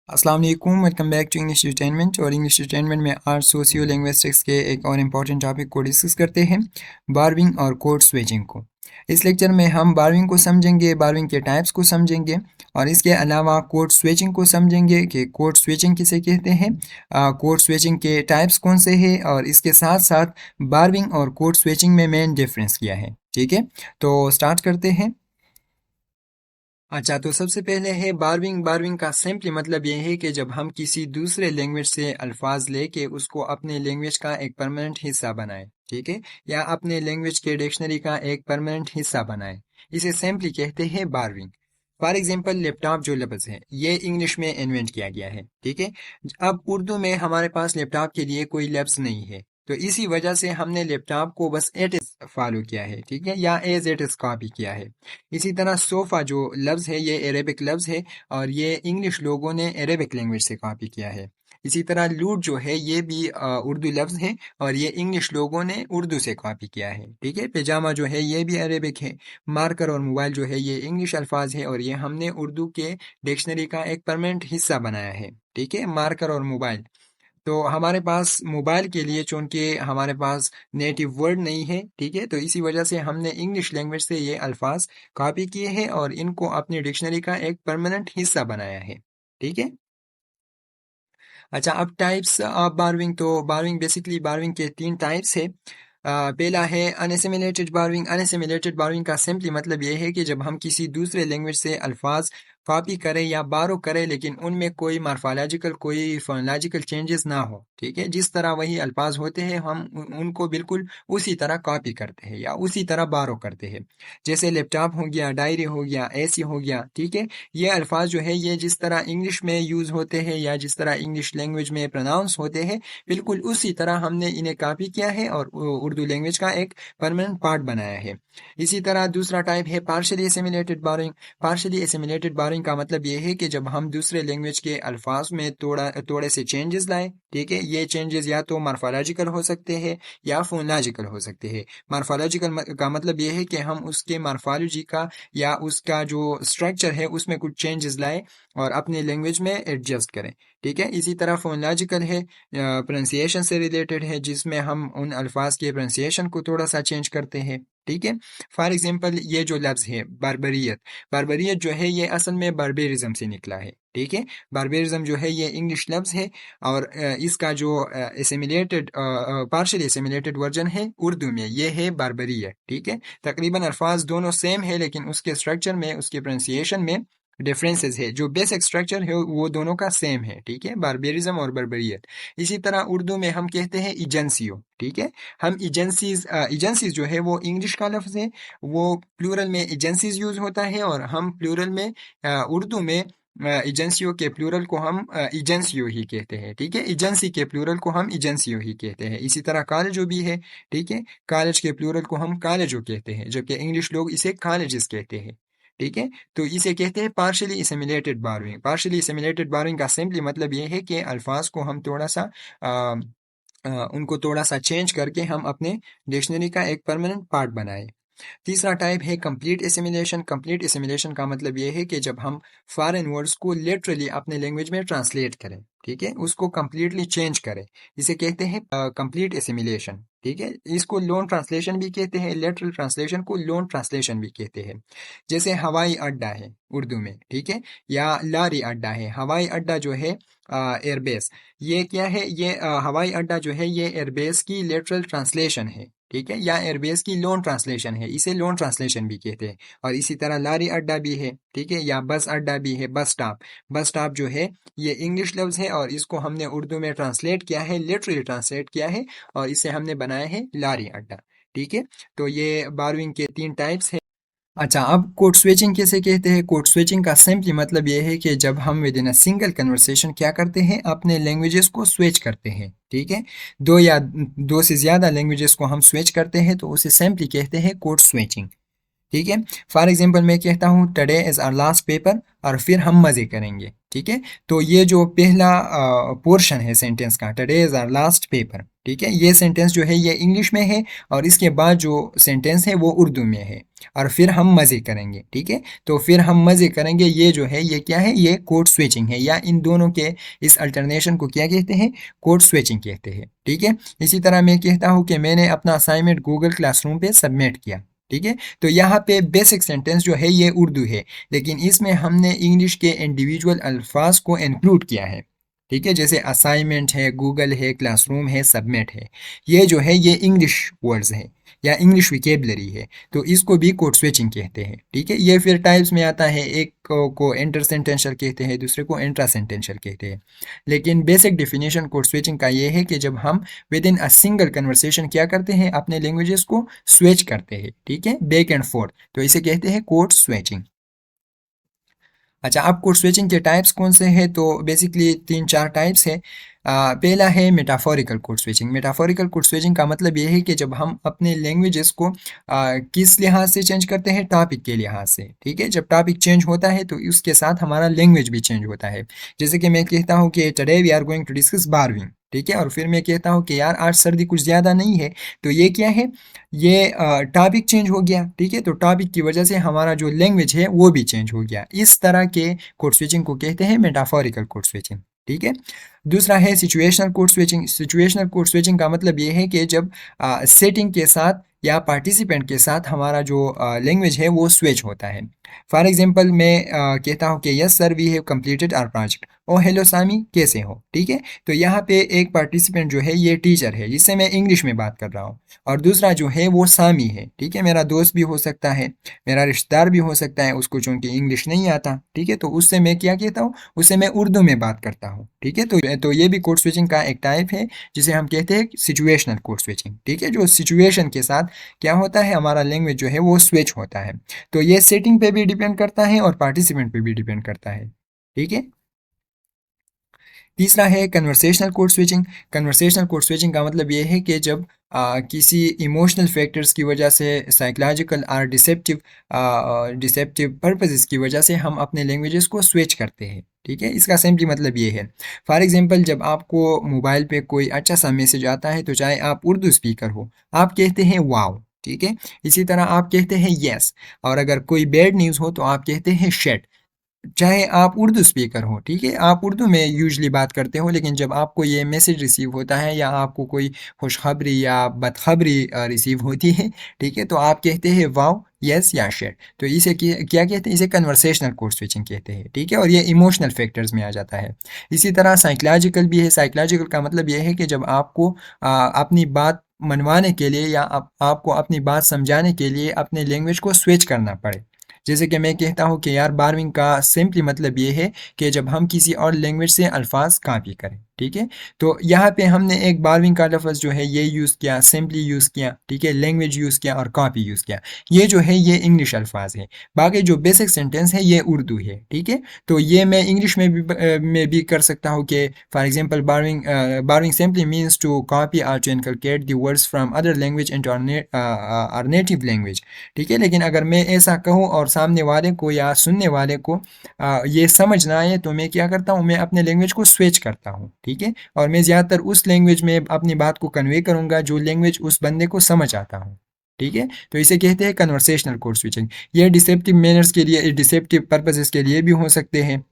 अस्सलाम वालेकुम, welcome back to English entertainment. और इंग्लिश एंटरटेनमेंट में आज सोशियो लिंग्विस्टिक्स के एक और इम्पॉर्टेंट टॉपिक को डिस्कस करते हैं, बार्विंग और कोड स्विचिंग को। इस लेक्चर में हम बार्विंग को समझेंगे, बार्विंग के टाइप्स को समझेंगे और इसके अलावा कोड स्विचिंग को समझेंगे कि कोड स्विचिंग किसे कहते हैं, कोड स्विचिंग के टाइप्स कौन से हैं और इसके साथ साथ बार्विंग और कोड स्विचिंग में मेन डिफरेंस क्या है। ठीक है, तो स्टार्ट करते हैं। अच्छा, तो सबसे पहले है बार्विंग। बार्विंग का सिंपली मतलब ये है कि जब हम किसी दूसरे लैंग्वेज से अल्फाज लेके उसको अपने लैंग्वेज का एक परमानेंट हिस्सा बनाए, ठीक है, या अपने लैंग्वेज के डिक्शनरी का एक परमानेंट हिस्सा बनाए, इसे सिंपली कहते हैं बार्विंग। फॉर एग्जाम्पल, लैपटॉप जो लफ्ज़ है ये इंग्लिश में इन्वेंट किया गया है, ठीक है। अब उर्दू में हमारे पास लैपटॉप के लिए कोई लफ्ज़ नहीं है, तो इसी वजह से हमने लैपटॉप को बस एट इज फॉलो किया है, ठीक है, या एज इट इज कॉपी किया है। इसी तरह सोफ़ा जो लफ्ज़ है ये अरेबिक लफ्ज़ है और ये इंग्लिश लोगों ने अरेबिक लैंग्वेज से कॉपी किया है। इसी तरह लूट जो है ये भी उर्दू लफ्ज़ है और ये इंग्लिश लोगों ने उर्दू से कॉपी किया है, ठीक है। पैजामा जो है ये भी अरेबिक है। मार्कर और मोबाइल जो है ये इंग्लिश अल्फाज है और ये हमने उर्दू के डिक्शनरी का एक परमानेंट हिस्सा बनाया है, ठीक है, मार्कर और मोबाइल। तो हमारे पास मोबाइल के लिए चूंकि हमारे पास नेटिव वर्ड नहीं है, ठीक है, तो इसी वजह से हमने इंग्लिश लैंग्वेज से ये अल्फाज कॉपी किए हैं और इनको अपनी डिक्शनरी का एक परमानेंट हिस्सा बनाया है, ठीक है। अच्छा, अब टाइप्स ऑफ बार्विंग। तो बार्विंग बेसिकली बार्विंग के तीन टाइप्स है। पहला है अनएसिमिलेटेड बार्विंग। अनएसिमिलेटेड बार्विंग का सिंपली मतलब ये है कि जब हम किसी दूसरे लैंग्वेज से अल्फाज कॉपी करें या बारो करें लेकिन उनमें कोई मार्फोलॉजिकल कोई फोनोलॉजिकल चेंजेस ना हो, ठीक है, जिस तरह वही अल्फाज होते हैं हम उनको बिल्कुल उसी तरह कॉपी करते हैं या उसी तरह बारो करते हैं। जैसे लैपटॉप हो गया, डायरी हो गया, एसी हो गया, ठीक है। ये अल्फाज जो है ये जिस तरह इंग्लिश में यूज़ होते हैं या जिस तरह इंग्लिश लैंग्वेज में प्रोनाउंस होते हैं बिल्कुल उसी तरह हमने इन्हें कॉपी किया है और उर्दू लैंग्वेज का एक परमानेंट पार्ट बनाया है। इसी तरह दूसरा टाइप है पार्शली एसिमिलेटेड बारिंग। पार्शली एसिमिलेटेड बारिंग का मतलब ये है कि जब हम दूसरे लैंग्वेज के अल्फाज में थोड़े से चेंजेस लाएं, ठीक है, ये चेंजेस या तो मार्फोलॉजिकल हो सकते हैं या फोनोलॉजिकल हो सकते हैं। मार्फोलॉजिकल का मतलब ये है कि हम उसके मार्फोलॉजी का या उसका जो स्ट्रक्चर है उसमें कुछ चेंजेस लाएं और अपने लैंग्वेज में एडजस्ट करें, ठीक है। इसी तरह फोनोलॉजिकल है, प्रोनाउंसिएशन से रिलेटेड है, जिसमें हम उन अल्फाज के प्रोनाउंसिएशन को थोड़ा सा चेंज करते हैं, ठीक है। फॉर एग्जांपल, ये जो लफ्ज़ है बारबरियत, बारबरियत जो है ये असल में बारबेरिज्म से निकला है, ठीक है। बारबेरिज्म जो है ये इंग्लिश लफ्ज़ है और इसका जो एसिमिलेटेड पार्शियली एसिमिलेटेड वर्जन है उर्दू में ये है बारबरियत, ठीक है। तकरीबन अल्फाज दोनों सेम है लेकिन उसके स्ट्रक्चर में उसके प्रोनाउंसिएशन में डिफरेंसेस है। जो बेसिक स्ट्रक्चर है वो दोनों का सेम है, ठीक है, बारबेरिज्म और बर्बरियत। इसी तरह उर्दू में हम कहते हैं एजेंसियो, ठीक है। हम एजेंसीज, एजेंसीज जो है वो इंग्लिश का लफ्ज़ है, वो प्लूरल में एजेंसीज यूज होता है और हम प्लूरल में उर्दू में एजेंसियों के प्लूरल को हम एजेंसियो ही कहते हैं, ठीक है। एजेंसी के प्लूरल को हम एजेंसियो ही कहते हैं। इसी तरह कॉलेजो भी है, ठीक है, कॉलेज के प्लूरल को हम कॉलेजो कहते हैं जबकि इंग्लिश लोग इसे कॉलेजेस कहते हैं, ठीक है। तो इसे कहते हैं पार्शली एसिमिलेटेड बारविंग। पार्शली एसिमिलेटेड बारविंग का सिंपली मतलब ये है कि अल्फाज को हम थोड़ा सा उनको थोड़ा सा चेंज करके हम अपने डिक्शनरी का एक परमानेंट पार्ट बनाए। तीसरा टाइप है कंप्लीट एसिमिलेशन। कंप्लीट एसिमिलेशन का मतलब ये है कि जब हम फॉरेन वर्ड्स को लिटरली अपने लैंग्वेज में ट्रांसलेट करें, ठीक है, उसको कंप्लीटली चेंज करें, इसे कहते हैं कंप्लीट एसिमिलेशन, ठीक है। इसको लोन ट्रांसलेशन भी कहते हैं, लिटरल ट्रांसलेशन को लोन ट्रांसलेशन भी कहते हैं। जैसे हवाई अड्डा है उर्दू में, ठीक है, या लारी अड्डा है। हवाई अड्डा जो है एयरबेस, ये क्या है, ये हवाई अड्डा जो है ये एयरबेस की लिटरल ट्रांसलेशन है, ठीक है, या एयरबेस की लोन ट्रांसलेशन है, इसे लोन ट्रांसलेशन भी कहते हैं। और इसी तरह लारी अड्डा भी है, ठीक है, या बस अड्डा भी है, बस स्टॉप। बस स्टॉप जो है ये इंग्लिश लफ्ज़ है और इसको हमने उर्दू में ट्रांसलेट किया है, लिटरली ट्रांसलेट किया है और इसे हमने बनाया है लारी अड्डा, ठीक है। तो ये बारहवीं के तीन टाइप्स है। अच्छा, अब कोड स्विचिंग किसे कहते हैं? कोड स्विचिंग का सिंपली मतलब ये है कि जब हम with in a single conversation क्या करते हैं, अपने लैंग्वेजेस को स्विच करते हैं, ठीक है। दो या दो से ज़्यादा लैंग्वेजेस को हम स्विच करते हैं तो उसे सिंपली कहते हैं कोड स्विचिंग, ठीक है। फॉर एग्जांपल, मैं कहता हूँ today is our last paper और फिर हम मज़े करेंगे, ठीक है। तो ये जो पहला पोर्शन है सेंटेंस का, today is our last paper, ठीक है, ये सेंटेंस जो है ये इंग्लिश में है और इसके बाद जो सेंटेंस है वो उर्दू में है और फिर हम मज़े करेंगे। ठीक है, तो फिर हम मज़े करेंगे, ये जो है ये क्या है, ये कोड स्विचिंग है, या इन दोनों के इस अल्टरनेशन को क्या कहते हैं, कोड स्विचिंग कहते हैं। ठीक है, इसी तरह मैं कहता हूँ कि मैंने अपना असाइनमेंट गूगल क्लासरूम पे सबमिट किया। ठीक है, तो यहाँ पे बेसिक सेंटेंस जो है ये उर्दू है, लेकिन इसमें हमने इंग्लिश के इंडिविजुअल अल्फाज को इंक्लूड किया है। ठीक है, जैसे असाइनमेंट है, गूगल है, क्लासरूम है, सबमिट है, ये जो है ये इंग्लिश वर्ड्स है या इंग्लिश विकेबलरी है, तो इसको भी कोड स्विचिंग कहते हैं। ठीक है, ये फिर टाइप्स में आता है, एक को इंटर सेंटेंशियल कहते हैं, दूसरे को इंट्रा सेंटेंशियल कहते हैं, लेकिन बेसिक डेफिनेशन कोड स्विचिंग का ये है कि जब हम with in a single conversation क्या करते हैं, अपने लैंग्वेजेस को स्विच करते हैं। ठीक है, बैक एंड फोर्थ, तो इसे कहते हैं कोड स्विचिंग। अच्छा, अब कोड स्विचिंग के टाइप्स कौन से हैं, तो बेसिकली तीन चार टाइप्स है। पहला है metaphorical code switching. Metaphorical code switching का मतलब ये है कि जब हम अपने लैंग्वेजेस को किस लिहाज से चेंज करते हैं, टॉपिक के लिहाज से। ठीक है, जब टॉपिक चेंज होता है तो उसके साथ हमारा लैंग्वेज भी चेंज होता है। जैसे कि मैं कहता हूँ कि today we are going to discuss बारहवीं। ठीक है, और फिर मैं कहता हूँ कि यार आज सर्दी कुछ ज़्यादा नहीं है, तो ये क्या है, ये टॉपिक चेंज हो गया। ठीक है, तो टॉपिक की वजह से हमारा जो लैंग्वेज है वो भी चेंज हो गया। इस तरह के कोड स्विचिंग को कहते हैं मेटाफोरिकल कोड स्विचिंग। ठीक है, दूसरा है situational code switching. Situational code switching का मतलब ये है कि जब सेटिंग के साथ या पार्टिसिपेंट के साथ हमारा जो लैंग्वेज है वो स्विच होता है। फॉर एग्जांपल मैं कहता हूँ कि yes sir we have completed our project. Oh hello Sami, कैसे हो। ठीक है, तो यहाँ पे एक पार्टिसिपेंट जो है ये टीचर है जिससे मैं इंग्लिश में बात कर रहा हूँ, और दूसरा जो है वो सामी है। ठीक है, मेरा दोस्त भी हो सकता है, मेरा रिश्तेदार भी हो सकता है, उसको चूंकि इंग्लिश नहीं आता। ठीक है, तो उससे मैं क्या कहता हूँ, उससे मैं उर्दू में बात करता हूँ। ठीक है, तो ये भी कोड स्विचिंग का एक टाइप है जिसे हम कहते हैं सिचुएशनल कोड स्विचिंग। ठीक है, जो सिचुएशन के साथ क्या होता है, हमारा लैंग्वेज जो है वो स्विच होता है। तो ये सेटिंग पे भी डिपेंड करता है और पार्टिसिपेंट पे भी डिपेंड करता है। ठीक है, तीसरा है conversational code switching. Conversational code switching का मतलब ये है कि जब किसी इमोशनल फैक्टर्स की वजह से, साइकोलॉजिकल और डिसेप्टिव पर्पसेस की वजह से हम अपने लैंग्वेजेस को स्विच करते हैं। ठीक है, इसका सिंपली मतलब ये है, फॉर एग्जांपल जब आपको मोबाइल पे कोई अच्छा सा मैसेज आता है, तो चाहे आप उर्दू स्पीकर हो, आप कहते हैं वाओ। ठीक है, इसी तरह आप कहते हैं यस, और अगर कोई बैड न्यूज़ हो तो आप कहते हैं शेट। चाहे आप उर्दू स्पीकर हो, ठीक है, आप उर्दू में यूजली बात करते हो, लेकिन जब आपको ये मैसेज रिसीव होता है या आपको कोई खुशखबरी या बदखबरी रिसीव होती है, ठीक है, तो आप कहते हैं वाओ, यस या शेट। तो इसे क्या कहते हैं, इसे कन्वर्सेशनल कोड स्विचिंग कहते हैं। ठीक है, और ये इमोशनल फैक्टर्स में आ जाता है। इसी तरह साइकोलॉजिकल भी है। साइकोलॉजिकल का मतलब ये है कि जब आपको अपनी बात मनवाने के लिए या आपको अपनी बात समझाने के लिए अपने लैंग्वेज को स्विच करना पड़े। जैसे कि मैं कहता हूँ कि यार बारहवीं का सिंपली मतलब ये है कि जब हम किसी और लैंग्वेज से अल्फाज कॉपी करें। ठीक है, तो यहाँ पे हमने एक बारहवीं का लफ्ज़ जो है ये यूज़ किया, सिंपली यूज़ किया। ठीक है, लैंग्वेज यूज़ किया और कॉपी यूज़ किया। ये जो है ये इंग्लिश अल्फाज है। बाकी जो बेसिक सेंटेंस है ये उर्दू है। ठीक है, तो ये मैं इंग्लिश में भी कर सकता हूँ कि फॉर एग्जांपल बारहवीं सिंपली मीन्स टू कॉपी और to inculcate the words from other language into our native language. ठीक है, लेकिन अगर मैं ऐसा कहूँ और सामने वाले को या सुनने वाले को ये समझ ना आए, तो मैं क्या करता हूँ, मैं अपने लैंग्वेज को स्विच करता हूँ। ठीक है, और मैं ज़्यादातर उस लैंग्वेज में अपनी बात को कन्वे करूँगा जो लैंग्वेज उस बंदे को समझ आता हूँ। ठीक है, तो इसे कहते हैं कन्वर्सेशनल कोड स्विचिंग। ये डिसेप्टिव मैनर्स के लिए, डिसेप्टिव पर्पसेस के लिए भी हो सकते हैं।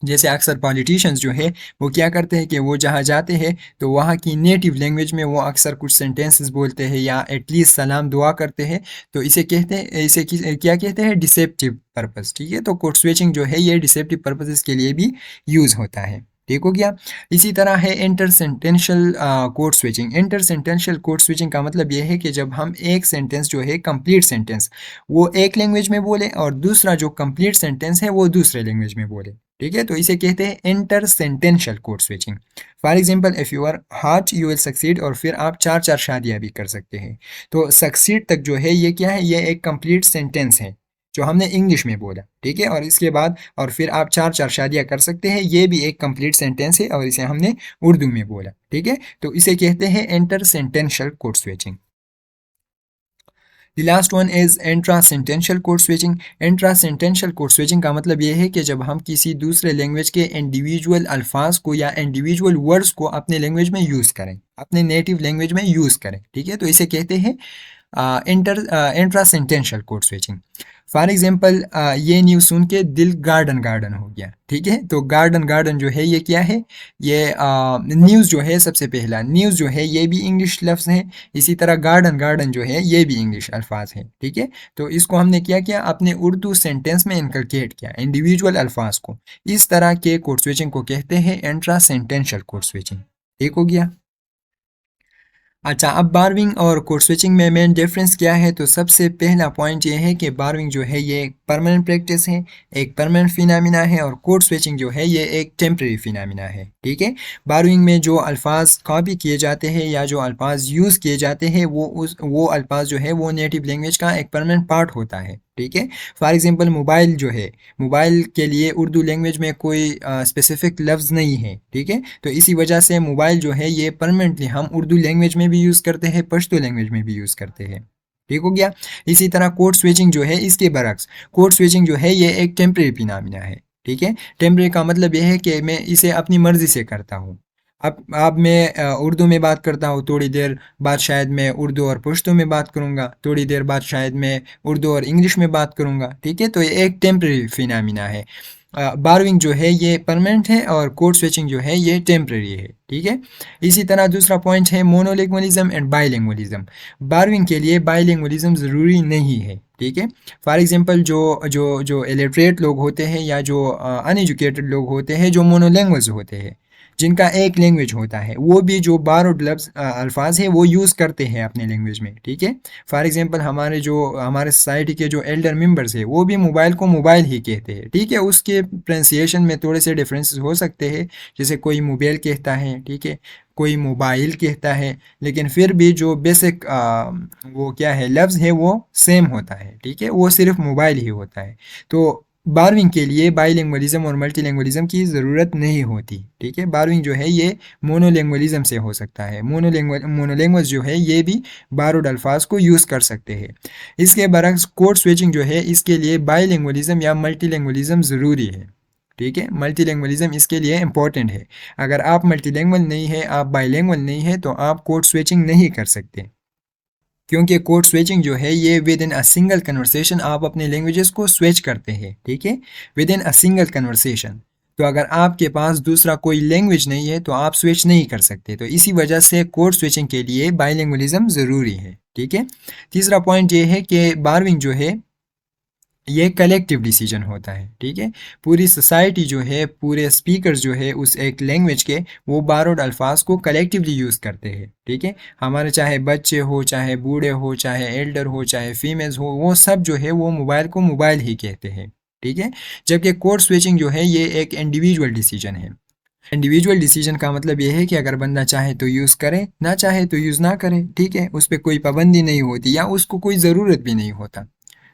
जैसे अक्सर पॉलिटिशियंस जो है वो क्या करते हैं कि वो जहाँ जाते हैं तो वहाँ की नेटिव लैंग्वेज में वो अक्सर कुछ सेंटेंसेस बोलते हैं या एटलीस्ट सलाम दुआ करते हैं, तो इसे कहते हैं, क्या कहते हैं, डिसेप्टिव पर्पस। ठीक है, तो कोड स्विचिंग जो है ये डिसेप्टिव पर्पसेस के लिए भी यूज़ होता है। ठीक हो गया। इसी तरह है inter sentential code switching. Inter sentential code switching का मतलब ये है कि जब हम एक सेंटेंस जो है, कंप्लीट सेंटेंस, वो एक लैंग्वेज में बोले और दूसरा जो कंप्लीट सेंटेंस है वो दूसरे लैंग्वेज में बोले। ठीक है, तो इसे कहते हैं inter sentential code switching. For example if you are hot you will succeed, और फिर आप चार चार शादियाँ भी कर सकते हैं। तो सक्सीड तक जो है ये क्या है, ये एक कंप्लीट सेंटेंस है जो हमने इंग्लिश में बोला। ठीक है, और इसके बाद और फिर आप चार चार शादियाँ कर सकते हैं, ये भी एक कंप्लीट सेंटेंस है और इसे हमने उर्दू में बोला। ठीक है, तो इसे कहते हैं inter sentential code switching. The last one is intra sentential code switching. Intra sentential code switching का मतलब ये है कि जब हम किसी दूसरे लैंग्वेज के इंडिविजुअल अल्फाज को या इंडिविजुअल वर्ड्स को अपने लैंग्वेज में यूज़ करें, अपने नेटिव लैंग्वेज में यूज़ करें, ठीक है। तो इसे कहते हैं intra sentential code switching. For example ये न्यूज़ सुन के दिल गार्डन गार्डन हो गया, ठीक है। तो गार्डन गार्डन जो है ये क्या है, ये न्यूज़ जो है, सबसे पहला न्यूज़ जो है ये भी इंग्लिश लफ्ज़ है, इसी तरह गार्डन गार्डन जो है ये भी इंग्लिश अल्फाज है, ठीक है। तो इसको हमने क्या किया, अपने उर्दू सेंटेंस में इनकलकेट किया इंडिविजुअल अल्फाज को। इस तरह के कोड स्विचिंग को कहते हैं इंट्रा सेंटेंशियल कोड स्विचिंग, ठीक हो गया। अच्छा, अब बारविंग और कोड स्विचिंग में मेन डिफरेंस क्या है, तो सबसे पहला पॉइंट ये है कि बारविंग जो है ये एक परमानेंट प्रैक्टिस है, एक परमानेंट फिनोमिना है, और कोड स्विचिंग जो है ये एक टेम्परेरी फिनोमिना है, ठीक है। बारविंग में जो अल्फाज कॉपी किए जाते हैं या जो अल्फाज यूज़ किए जाते हैं वो अल्फाज जो है वो नेटिव लैंग्वेज का एक परमानेंट पार्ट होता है, ठीक है। फॉर एग्जांपल मोबाइल जो है, मोबाइल के लिए उर्दू लैंग्वेज में कोई स्पेसिफिक लफ्ज़ नहीं है, ठीक है। तो इसी वजह से मोबाइल जो है ये परमानेंटली हम उर्दू लैंग्वेज में भी यूज़ करते हैं, पश्तो लैंग्वेज में भी यूज़ करते हैं, ठीक हो गया। इसी तरह कोड स्विचिंग जो है इसके बरक्स, कोड स्विचिंग जो है ये एक टेम्परेरी फिनोमिना है, ठीक है। टेम्परेरी का मतलब यह है कि मैं इसे अपनी मर्ज़ी से करता हूँ। अब मैं उर्दू में बात करता हूँ, थोड़ी देर बाद शायद मैं उर्दू और पश्तो में बात करूँगा, थोड़ी देर बाद शायद मैं उर्दू और इंग्लिश में बात करूँगा, ठीक है। तो ये एक टेम्परेरी फिनोमिना है। बारविंग जो है ये परमानेंट है और कोड स्विचिंग जो है ये टेम्परेरी है, ठीक है। इसी तरह दूसरा पॉइंट है मोनोलिंगुअलिज्म एंड बाइलिंगुअलिज्म। बारविंग के लिए बाइलिंगुअलिज्म ज़रूरी नहीं है, ठीक है। फॉर एग्जांपल जो जो जो इलिटरेट लोग होते हैं या जो अनएजुकेटेड लोग होते हैं, जो मोनोलैंग्वेज होते हैं, जिनका एक लैंग्वेज होता है, वो भी जो बारोड लफ्ज़ अल्फाज है वो यूज़ करते हैं अपने लैंग्वेज में, ठीक है। फॉर एग्जांपल हमारे सोसाइटी के जो एल्डर मेंबर्स है वो भी मोबाइल को मोबाइल ही कहते हैं, ठीक है। उसके प्रोनाउंसिएशन में थोड़े से डिफरेंसेस हो सकते हैं, जैसे कोई मोबाइल कहता है, ठीक है, कोई मोबाइल कहता है, लेकिन फिर भी जो बेसिक वो क्या है लफ्ज़ है वो सेम होता है, ठीक है, वो सिर्फ मोबाइल ही होता है। तो बारहवीं के लिए बाईलिंगुअलिज्म और मल्टीलिंगुअलिज्म की ज़रूरत नहीं होती, ठीक है। बारहवीं जो है ये मोनोलिंगुअलिज्म से हो सकता है। मोनोलैंग्वेज जो है ये भी बारोड अल्फाज को यूज़ कर सकते हैं। इसके बरक्स कोड स्विचिंग जो है इसके लिए बाईलिंगुअलिज्म या मल्टीलिंगुअलिज्म ज़रूरी है, ठीक है। मल्टीलिंगुअलिज्म इसके लिए इंपॉर्टेंट है। अगर आप मल्टीलिंगुअल नहीं है, आप बाईलिंगुअल नहीं है, तो आप कोड स्विचिंग नहीं कर सकते, क्योंकि कोड स्विचिंग जो है ये with in a single conversation आप अपने लैंग्वेजेस को स्विच करते हैं, ठीक है, with in a single conversation. तो अगर आपके पास दूसरा कोई लैंग्वेज नहीं है तो आप स्विच नहीं कर सकते। तो इसी वजह से कोड स्विचिंग के लिए बाईलिंगुअलिज्म ज़रूरी है, ठीक है। तीसरा पॉइंट ये है कि बारविंग जो है ये कलेक्टिव डिसीजन होता है, ठीक है। पूरी सोसाइटी जो है, पूरे स्पीकर्स जो है उस एक लैंग्वेज के, वो बारोड अल्फाज को कलेक्टिवली यूज़ करते हैं, ठीक है। हमारे चाहे बच्चे हो, चाहे बूढ़े हो, चाहे एल्डर हो, चाहे फीमेल्स हो, वो सब जो है वो मोबाइल को मोबाइल ही कहते हैं, ठीक है। जबकि कोड स्विचिंग जो है ये एक इंडिविजुअल डिसीजन है। इंडिविजुअल डिसीजन का मतलब ये है कि अगर बंदा चाहे तो यूज़ करे, ना चाहे तो यूज़ ना करे, ठीक है, उस पर कोई पाबंदी नहीं होती या उसको कोई ज़रूरत भी नहीं होता,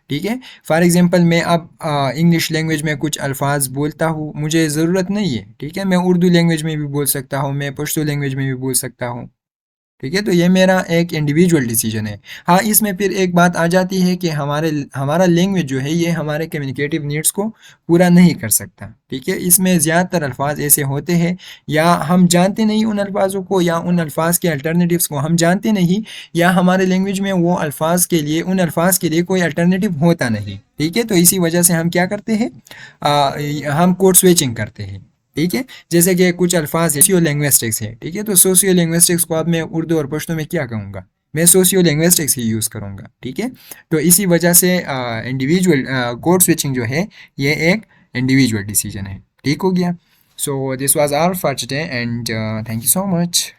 ठीक है। फॉर एग्जांपल मैं अब इंग्लिश लैंग्वेज में कुछ अल्फाज बोलता हूँ, मुझे ज़रूरत नहीं है, ठीक है, मैं उर्दू लैंग्वेज में भी बोल सकता हूँ, मैं पश्तो लैंग्वेज में भी बोल सकता हूँ, ठीक है। तो ये मेरा एक इंडिविजुअल डिसीजन है। हाँ, इसमें फिर एक बात आ जाती है कि हमारा लैंग्वेज जो है ये हमारे कम्युनिकेटिव नीड्स को पूरा नहीं कर सकता, ठीक है। इसमें ज़्यादातर अल्फाज ऐसे होते हैं, या हम जानते नहीं उन अल्फाजों को, या उन अल्फाज के अल्टरनेटिव्स को हम जानते नहीं, या हमारे लैंग्वेज में वो अल्फाज के लिए, उन अल्फाज के लिए कोई अल्टरनेटिव होता नहीं, ठीक है। तो इसी वजह से हम क्या करते हैं, हम कोड स्विचिंग करते हैं, ठीक है। जैसे कि कुछ अल्फाज सोशियो लिंग्विस्टिक्स है, ठीक है। तो सोशियो लिंग्विस्टिक्स को अब मैं उर्दू और पश्तो में क्या कहूँगा, मैं सोशियो लिंग्विस्टिक्स ही यूज़ करूँगा, ठीक है। तो इसी वजह से इंडिविजुअल कोड स्विचिंग जो है ये एक इंडिविजुअल डिसीजन है, ठीक हो गया। So this was hour for today and thank you so much.